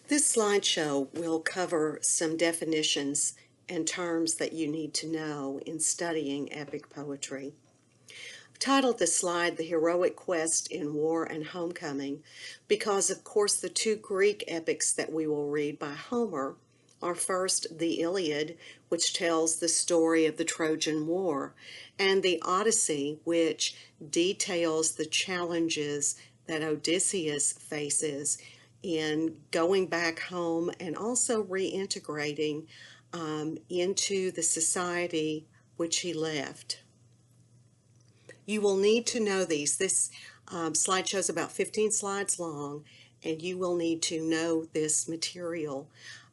This slideshow will cover some definitions and terms that you need to know in studying epic poetry. I've titled the slide The Heroic Quest in War and Homecoming because, of course, the two Greek epics that we will read by Homer are first the Iliad, which tells the story of the Trojan War, and the Odyssey, which details the challenges that Odysseus faces in going back home and also reintegrating into the society which he left. You will need to know these. This slideshow is about 15 slides long, and you will need to know this material.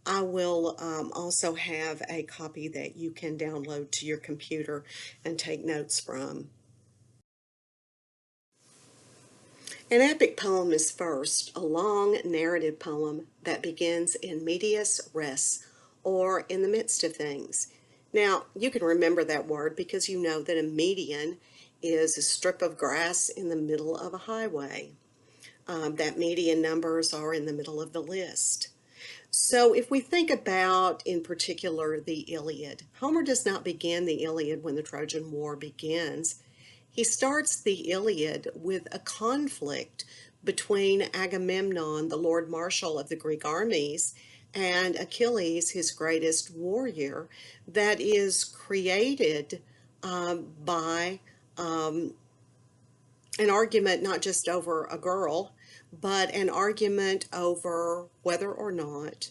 I will also have a copy that you can download to your computer and take notes from. An epic poem is first a long narrative poem that begins in medias res, or in the midst of things. Now, you can remember that word because you know that a median is a strip of grass in the middle of a highway. That median numbers are in the middle of the list. So if we think about, in particular, the Iliad, Homer does not begin the Iliad when the Trojan War begins. He starts the Iliad with a conflict between Agamemnon, the Lord Marshal of the Greek armies, and Achilles, his greatest warrior, that is created by an argument not just over a girl, but an argument over whether or not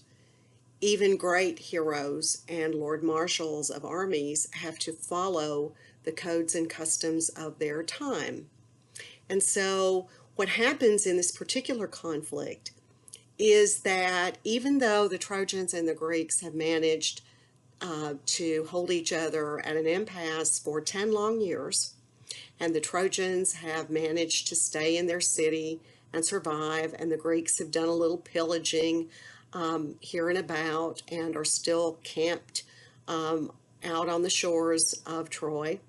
even great heroes and Lord Marshals of armies have to follow the codes and customs of their time. And so what happens in this particular conflict is that even though the Trojans and the Greeks have managed to hold each other at an impasse for 10 long years, and the Trojans have managed to stay in their city and survive, and the Greeks have done a little pillaging here and about and are still camped out on the shores of Troy,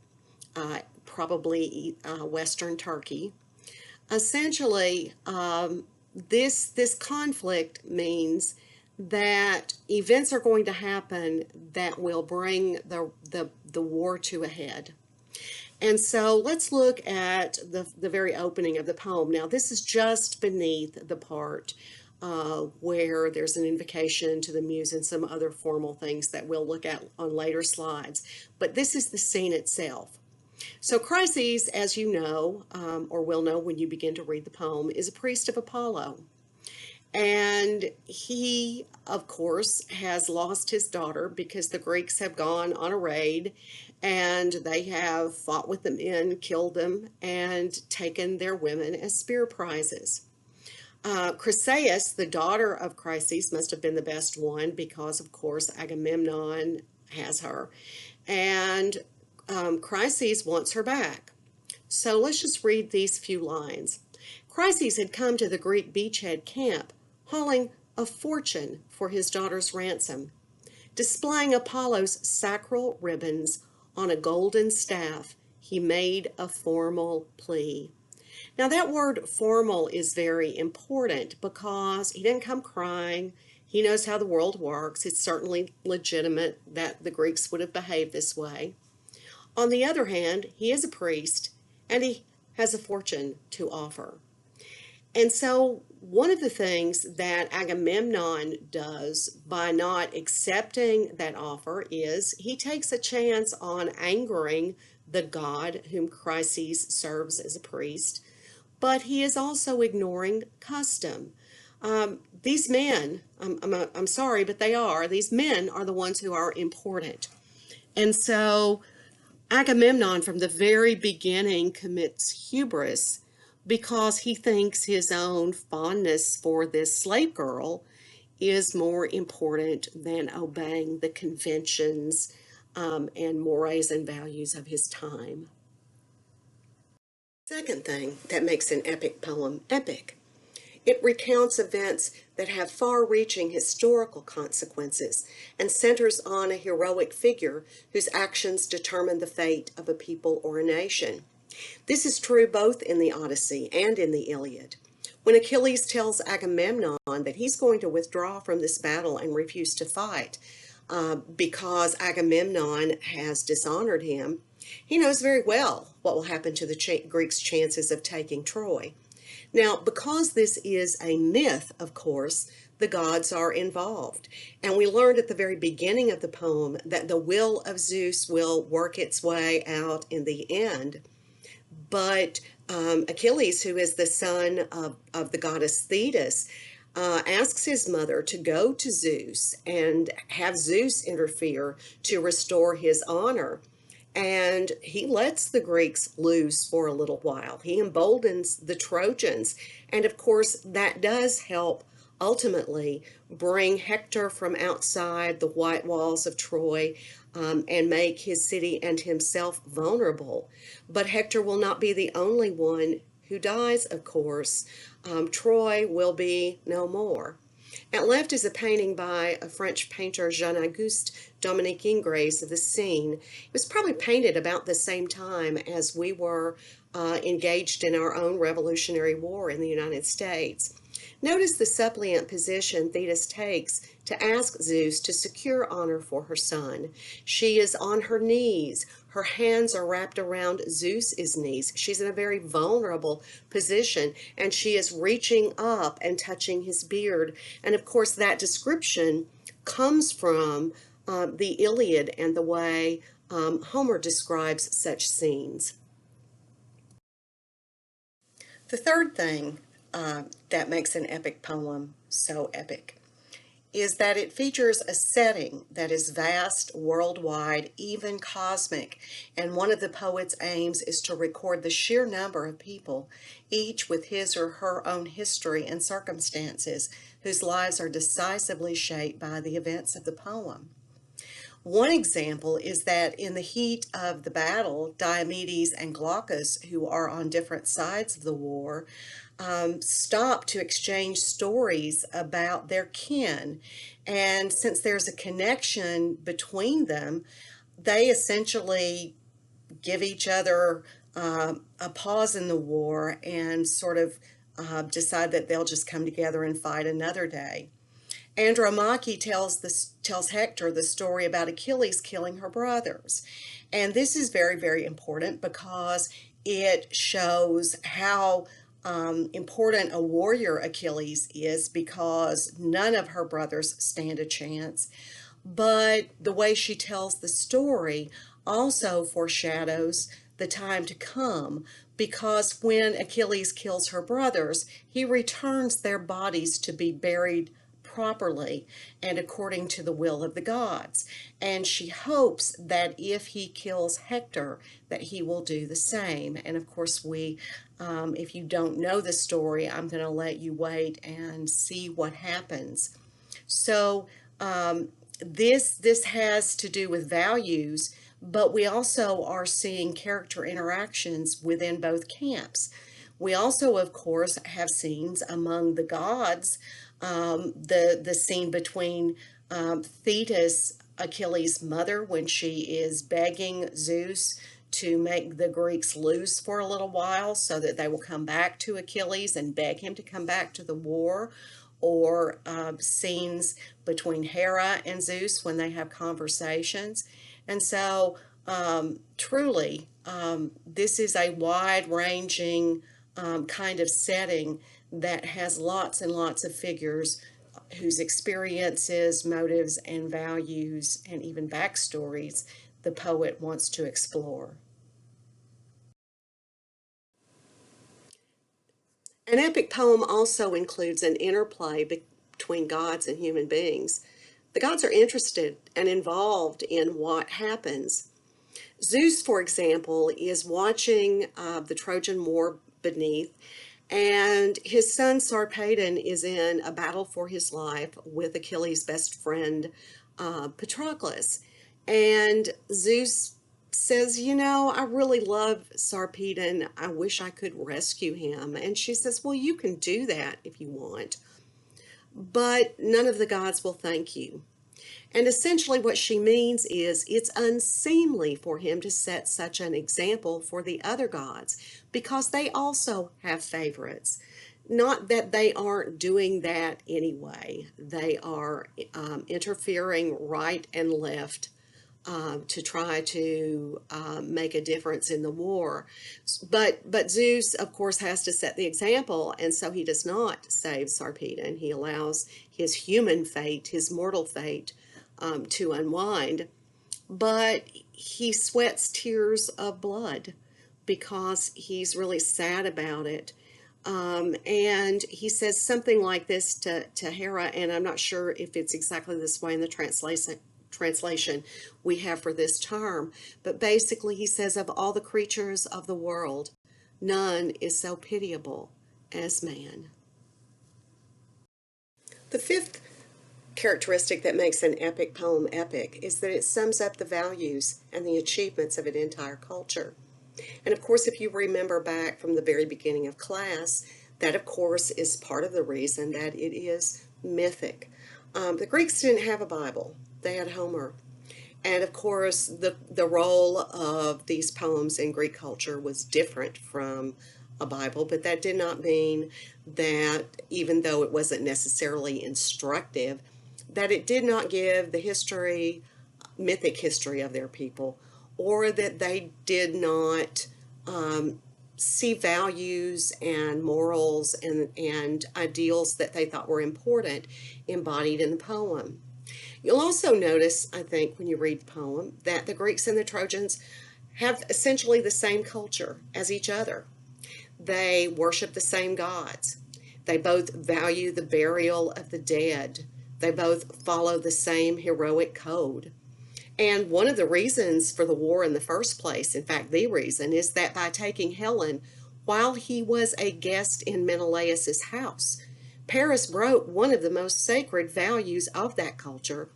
probably western Turkey. Essentially, this conflict means that events are going to happen that will bring the war to a head. And so let's look at the very opening of the poem. Now, this is just beneath the part where there's an invocation to the muse and some other formal things that we'll look at on later slides. But this is the scene itself. So Chryses, as you know, or will know when you begin to read the poem, is a priest of Apollo. And he, of course, has lost his daughter because the Greeks have gone on a raid and they have fought with the men, killed them, and taken their women as spear prizes. Chryseis, the daughter of Chryses, must have been the best one because, of course, Agamemnon has her. And Chryses wants her back. So let's just read these few lines. Chryses had come to the Greek beachhead camp, hauling a fortune for his daughter's ransom. Displaying Apollo's sacral ribbons on a golden staff, he made a formal plea. Now that word formal is very important because he didn't come crying. He knows how the world works. It's certainly legitimate that the Greeks would have behaved this way. On the other hand, he is a priest and he has a fortune to offer. And so one of the things that Agamemnon does by not accepting that offer is he takes a chance on angering the god whom Chryses serves as a priest, but he is also ignoring custom. These men, I'm sorry, but these men are the ones who are important. And so Agamemnon from the very beginning commits hubris because he thinks his own fondness for this slave girl is more important than obeying the conventions and mores and values of his time. Second thing that makes an epic poem epic. It recounts events that have far-reaching historical consequences and centers on a heroic figure whose actions determine the fate of a people or a nation. This is true both in the Odyssey and in the Iliad. When Achilles tells Agamemnon that he's going to withdraw from this battle and refuse to fight because Agamemnon has dishonored him, he knows very well what will happen to the Greeks' chances of taking Troy. Now, because this is a myth, of course, the gods are involved. And we learned at the very beginning of the poem that the will of Zeus will work its way out in the end. But Achilles, who is the son of the goddess Thetis, asks his mother to go to Zeus and have Zeus interfere to restore his honor. And he lets the Greeks lose for a little while. He emboldens the Trojans. And of course, that does help ultimately bring Hector from outside the white walls of Troy and make his city and himself vulnerable. But Hector will not be the only one who dies, of course. Troy will be no more. At left is a painting by a French painter, Jean-Auguste Dominique Ingres, of the scene. It was probably painted about the same time as we were engaged in our own Revolutionary War in the United States. Notice the suppliant position Thetis takes to ask Zeus to secure honor for her son. She is on her knees. Her hands are wrapped around Zeus's knees. She's in a very vulnerable position, and she is reaching up and touching his beard. And of course, that description comes from the Iliad and the way Homer describes such scenes. The third thing that makes an epic poem so epic is that it features a setting that is vast, worldwide, even cosmic, and one of the poet's aims is to record the sheer number of people, each with his or her own history and circumstances, whose lives are decisively shaped by the events of the poem. One example is that in the heat of the battle, Diomedes and Glaucus, who are on different sides of the war, stop to exchange stories about their kin. And since there's a connection between them, they essentially give each other a pause in the war and sort of decide that they'll just come together and fight another day. Andromache tells Hector the story about Achilles killing her brothers. And this is very, very important because it shows how important a warrior Achilles is, because none of her brothers stand a chance. But the way she tells the story also foreshadows the time to come, because when Achilles kills her brothers, he returns their bodies to be buried properly and according to the will of the gods. And she hopes that if he kills Hector, that he will do the same. And of course, if you don't know the story, I'm going to let you wait and see what happens. So this has to do with values, but we also are seeing character interactions within both camps. We also, of course, have scenes among the gods. The scene between Thetis, Achilles' mother, when she is begging Zeus to make the Greeks lose for a little while so that they will come back to Achilles and beg him to come back to the war, or scenes between Hera and Zeus when they have conversations. And so truly, this is a wide-ranging kind of setting that has lots and lots of figures whose experiences, motives, and values, and even backstories the poet wants to explore. An epic poem also includes an interplay between gods and human beings. The gods are interested and involved in what happens. Zeus, for example, is watching the Trojan War beneath, and his son Sarpedon is in a battle for his life with Achilles' best friend, Patroclus. And Zeus says, you know, I really love Sarpedon. I wish I could rescue him. And she says, well, you can do that if you want, but none of the gods will thank you. And essentially what she means is it's unseemly for him to set such an example for the other gods, because they also have favorites. Not that they aren't doing that anyway. They are interfering right and left to try to make a difference in the war. But Zeus, of course, has to set the example, and so he does not save Sarpedon. He allows his human fate, his mortal fate, to unwind. But he sweats tears of blood because he's really sad about it. And he says something like this to Hera, and I'm not sure if it's exactly this way in the translation we have for this term, but basically he says, of all the creatures of the world, none is so pitiable as man. The fifth characteristic that makes an epic poem epic is that it sums up the values and the achievements of an entire culture. And of course, if you remember back from the very beginning of class, that of course is part of the reason that it is mythic. The Greeks didn't have a Bible, they had Homer. And of course, the role of these poems in Greek culture was different from a Bible, but that did not mean that, even though it wasn't necessarily instructive, that it did not give the history, mythic history of their people, or that they did not see values and morals and ideals that they thought were important embodied in the poem. You'll also notice, I think, when you read the poem, that the Greeks and the Trojans have essentially the same culture as each other. They worship the same gods. They both value the burial of the dead. They both follow the same heroic code. And one of the reasons for the war in the first place, in fact, the reason, is that by taking Helen while he was a guest in Menelaus's house, Paris broke one of the most sacred values of that culture,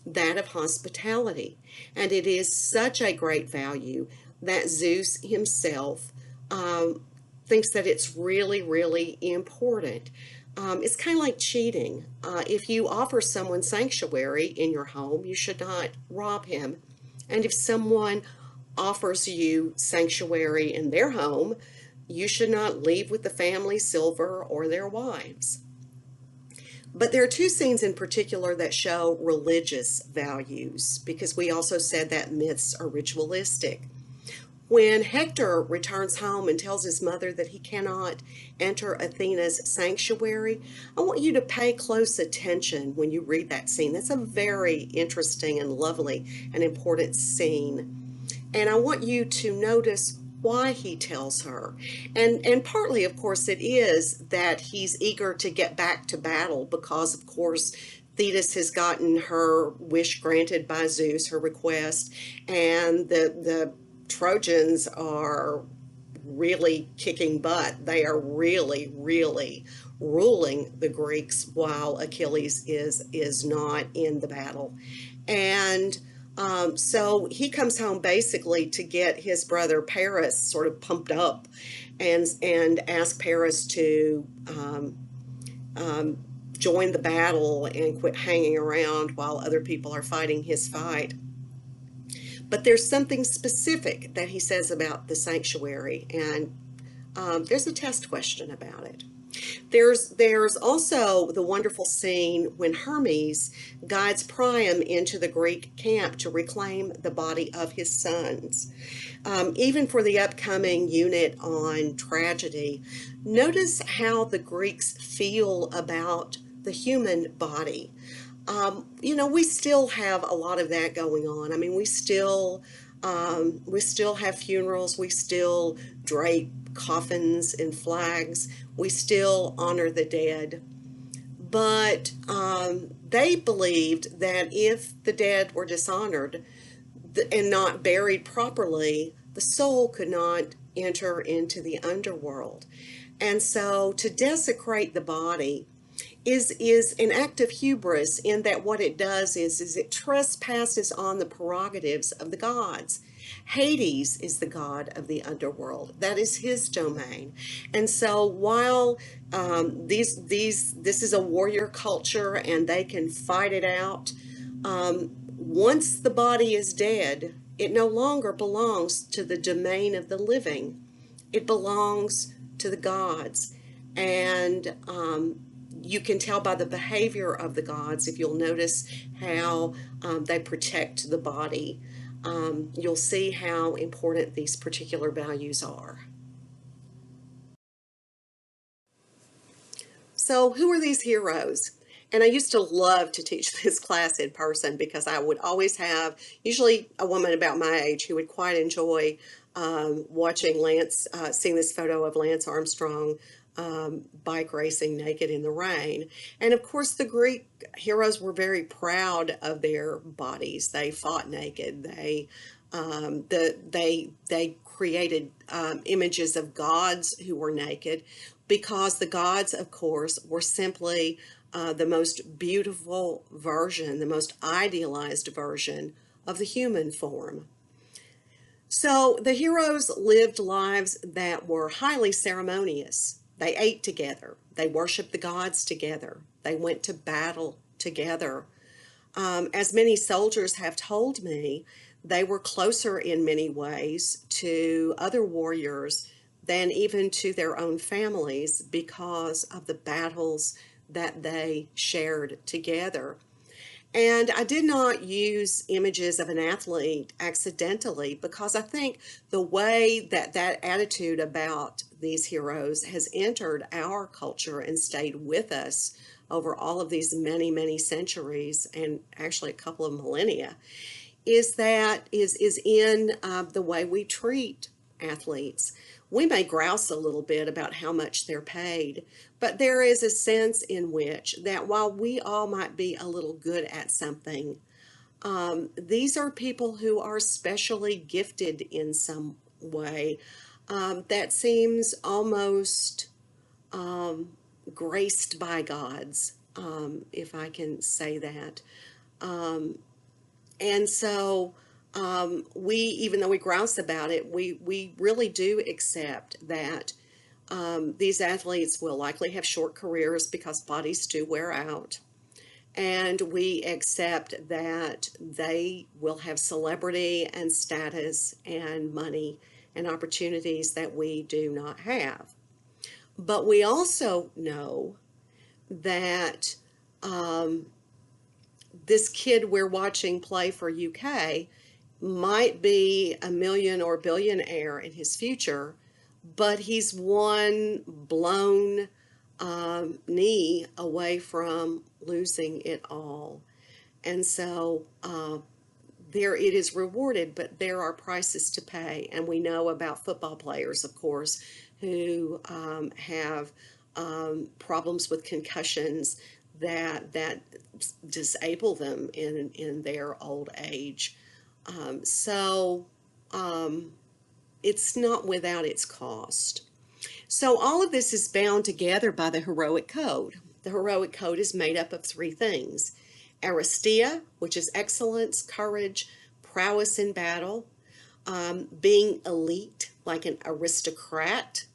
that of hospitality. And it is such a great value that Zeus himself thinks that it's really, really important. It's kind of like cheating. If you offer someone sanctuary in your home, you should not rob him. And if someone offers you sanctuary in their home, you should not leave with the family silver or their wives. But there are two scenes in particular that show religious values, because we also said that myths are ritualistic. When Hector returns home and tells his mother that he cannot enter Athena's sanctuary, I want you to pay close attention when you read that scene. That's a very interesting and lovely and important scene. And I want you to notice why he tells her. And partly, of course, it is that he's eager to get back to battle because, of course, Thetis has gotten her wish granted by Zeus, her request, and the Trojans are really kicking butt. They are really, really ruling the Greeks while Achilles is not in the battle. And so he comes home basically to get his brother Paris sort of pumped up and ask Paris to join the battle and quit hanging around while other people are fighting his fight. But there's something specific that he says about the sanctuary, and there's a test question about it. There's also the wonderful scene when Hermes guides Priam into the Greek camp to reclaim the body of his sons. Even for the upcoming unit on tragedy, notice how the Greeks feel about the human body. We still have a lot of that going on. I mean, we still have funerals. We still drape coffins and flags. We still honor the dead. But they believed that if the dead were dishonored and not buried properly, the soul could not enter into the underworld. And so to desecrate the body is an act of hubris, in that what it does is it trespasses on the prerogatives of the gods. Hades is the god of the underworld. That is his domain. And so while this is a warrior culture and they can fight it out, once the body is dead, it no longer belongs to the domain of the living. It belongs to the gods. And you can tell by the behavior of the gods, if you'll notice how they protect the body, you'll see how important these particular values are. So, who are these heroes? And I used to love to teach this class in person because I would always have, usually a woman about my age, who would quite enjoy watching Lance, seeing this photo of Lance Armstrong bike racing naked in the rain. And of course, the Greek heroes were very proud of their bodies. They fought naked. They created images of gods who were naked, because the gods, of course, were simply the most beautiful version, the most idealized version of the human form. So the heroes lived lives that were highly ceremonious. They ate together. They worshiped the gods together. They went to battle together. As many soldiers have told me, they were closer in many ways to other warriors than even to their own families because of the battles that they shared together. And I did not use images of an athlete accidentally, because I think the way that that attitude about these heroes has entered our culture and stayed with us over all of these many, many centuries, and actually a couple of millennia, is in the way we treat athletes. We may grouse a little bit about how much they're paid, but there is a sense in which that while we all might be a little good at something, these are people who are specially gifted in some way that seems almost graced by gods, if I can say that. And so even though we grouse about it, we really do accept that these athletes will likely have short careers because bodies do wear out. And we accept that they will have celebrity and status and money and opportunities that we do not have. But we also know that this kid we're watching play for UK might be a million or billionaire in his future, but he's one blown knee away from losing it all. And so there it is rewarded, but there are prices to pay. And we know about football players, of course, who have problems with concussions that disable them in their old age. So it's not without its cost. So all of this is bound together by the heroic code. The heroic code is made up of three things: aristia, which is excellence, courage, prowess in battle, being elite, like an aristocrat;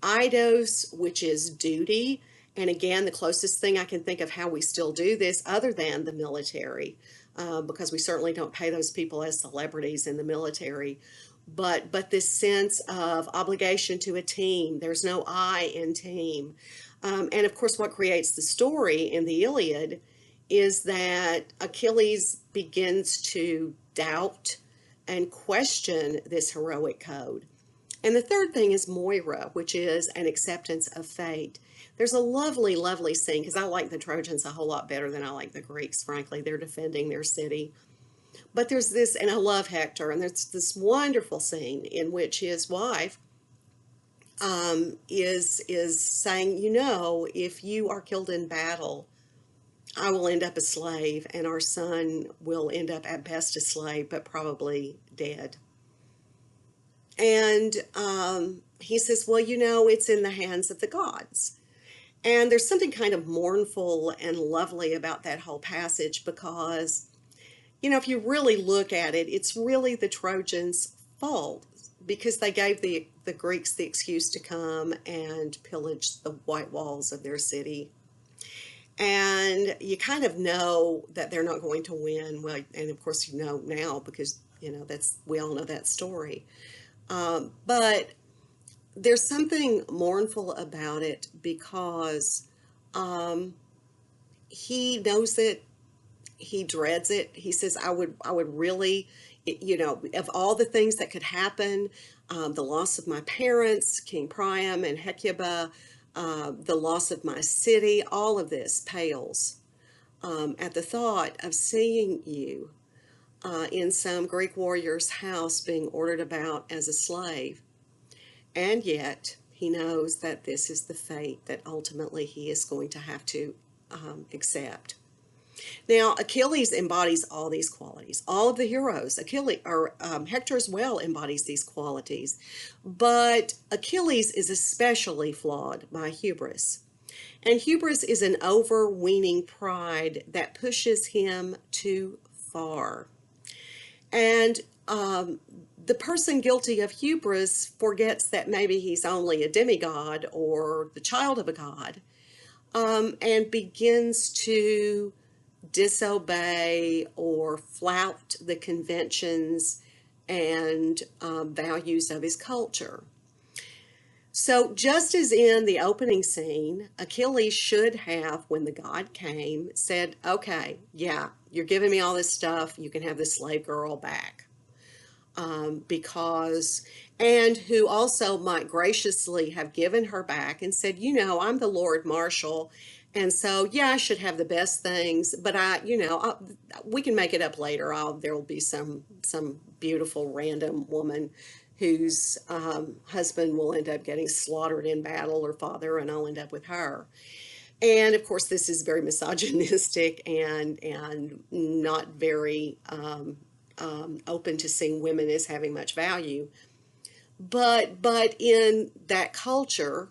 eidos, which is duty. And again, the closest thing I can think of how we still do this, other than the military, because we certainly don't pay those people as celebrities in the military, but this sense of obligation to a team. There's no I in team. And of course, what creates the story in the Iliad is that Achilles begins to doubt and question this heroic code. And the third thing is Moira, which is an acceptance of fate. There's a lovely, lovely scene, because I like the Trojans a whole lot better than I like the Greeks, frankly. They're defending their city. But there's this, and I love Hector, and there's this wonderful scene in which his wife is saying, you know, if you are killed in battle, I will end up a slave, and our son will end up at best a slave, but probably dead. And he says, well, you know, it's in the hands of the gods. And there's something kind of mournful and lovely about that whole passage, because, you know, if you really look at it, it's really the Trojans' fault, because they gave the Greeks the excuse to come and pillage the white walls of their city. And you kind of know that they're not going to win. Well, and of course you know now, because, you know, we all know that story. But there's something mournful about it because um, he knows it, he dreads it. He says, I would really, of all the things that could happen, the loss of my parents, King Priam and Hecuba, the loss of my city, all of this pales at the thought of seeing you in some Greek warrior's house being ordered about as a slave. And yet, he knows that this is the fate that ultimately he is going to have to accept. Now, Achilles embodies all these qualities. All of the heroes, Hector as well embodies these qualities. But Achilles is especially flawed by hubris. And hubris is an overweening pride that pushes him too far. And the person guilty of hubris forgets that maybe he's only a demigod or the child of a god, and begins to disobey or flout the conventions and values of his culture. So, just as in the opening scene, Achilles should have, when the god came, said, okay, yeah, you're giving me all this stuff, you can have this slave girl back. Because, and who also might graciously have given her back and said, I'm the Lord Marshal, and so yeah, I should have the best things, but we can make it up later. There will be some beautiful random woman whose husband will end up getting slaughtered in battle, or father, and I'll end up with her. And of course, this is very misogynistic and not very open to seeing women as having much value. But in that culture,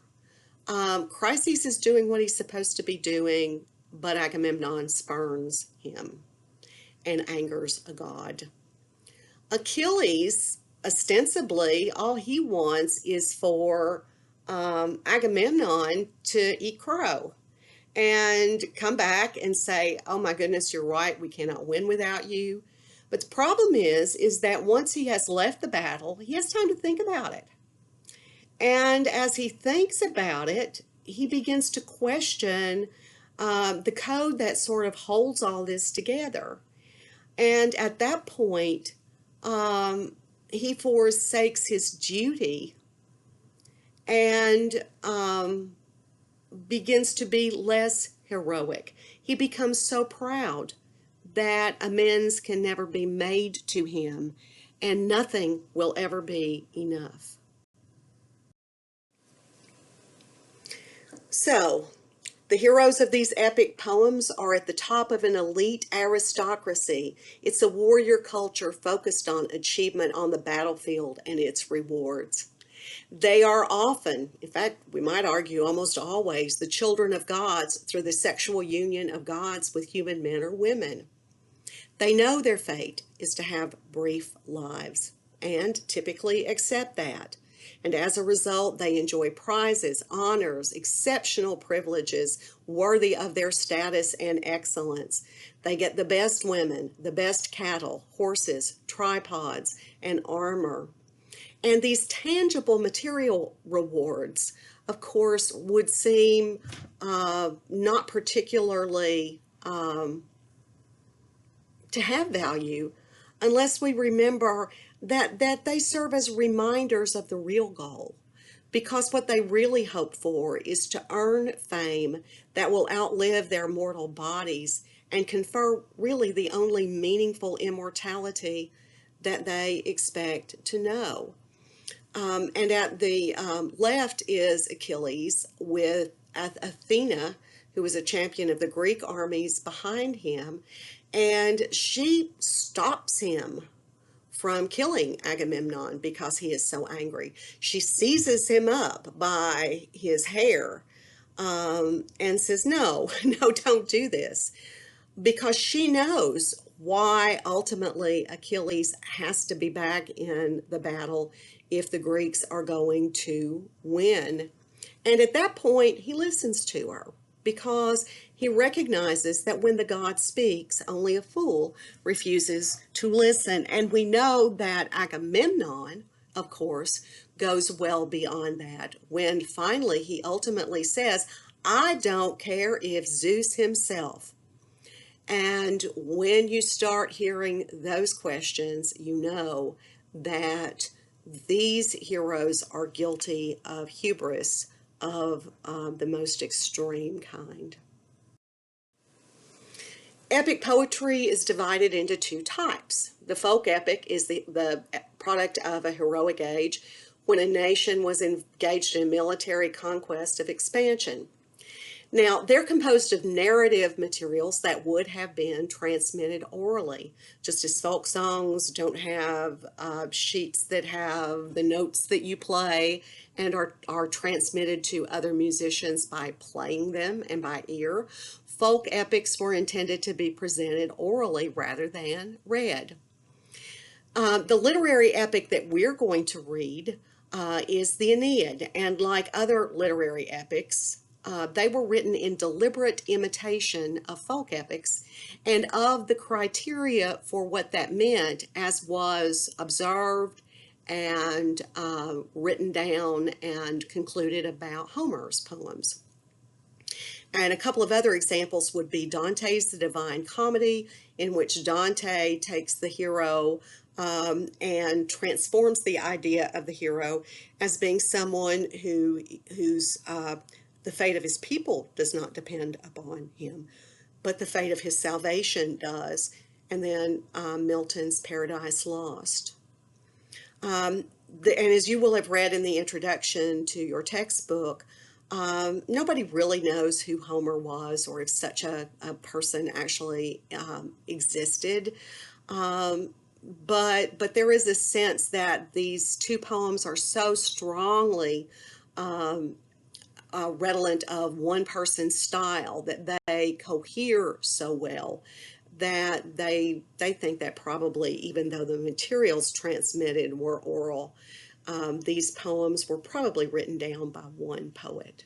Chryses is doing what he's supposed to be doing, but Agamemnon spurns him and angers a god. Achilles, ostensibly, all he wants is for Agamemnon to eat crow and come back and say, oh my goodness, you're right, we cannot win without you. But the problem is that once he has left the battle, he has time to think about it. And as he thinks about it, he begins to question the code that sort of holds all this together. And at that point, he forsakes his duty and begins to be less heroic. He becomes so proud that amends can never be made to him, and nothing will ever be enough. So, the heroes of these epic poems are at the top of an elite aristocracy. It's a warrior culture focused on achievement on the battlefield and its rewards. They are often, in fact, we might argue almost always, the children of gods through the sexual union of gods with human men or women. They know their fate is to have brief lives and typically accept that. And as a result, they enjoy prizes, honors, exceptional privileges worthy of their status and excellence. They get the best women, the best cattle, horses, tripods, and armor. And these tangible material rewards, of course, would seem not particularly to have value unless we remember that they serve as reminders of the real goal. Because what they really hope for is to earn fame that will outlive their mortal bodies and confer really the only meaningful immortality that they expect to know. And at the left is Achilles with Athena, who is a champion of the Greek armies, behind him, and she stops him from killing Agamemnon because he is so angry. She seizes him up by his hair and says, no, no, don't do this, because she knows why ultimately Achilles has to be back in the battle if the Greeks are going to win. And at that point, he listens to her because he recognizes that when the god speaks, only a fool refuses to listen. And we know that Agamemnon, of course, goes well beyond that, when finally he ultimately says, I don't care if Zeus himself. And when you start hearing those questions, you know that these heroes are guilty of hubris of the most extreme kind. Epic poetry is divided into two types. The folk epic is the product of a heroic age when a nation was engaged in military conquest of expansion. Now, they're composed of narrative materials that would have been transmitted orally, just as folk songs don't have sheets that have the notes that you play and are transmitted to other musicians by playing them and by ear. Folk epics were intended to be presented orally rather than read. The literary epic that we're going to read is the Aeneid, and like other literary epics, they were written in deliberate imitation of folk epics and of the criteria for what that meant, as was observed and written down and concluded about Homer's poems. And a couple of other examples would be Dante's The Divine Comedy, in which Dante takes the hero and transforms the idea of the hero as being someone whose the fate of his people does not depend upon him, but the fate of his salvation does. And then Milton's Paradise Lost. And as you will have read in the introduction to your textbook, nobody really knows who Homer was or if such a person actually existed. But there is a sense that these two poems are so strongly redolent of one person's style, that they cohere so well, that they think that probably, even though the materials transmitted were oral, these poems were probably written down by one poet.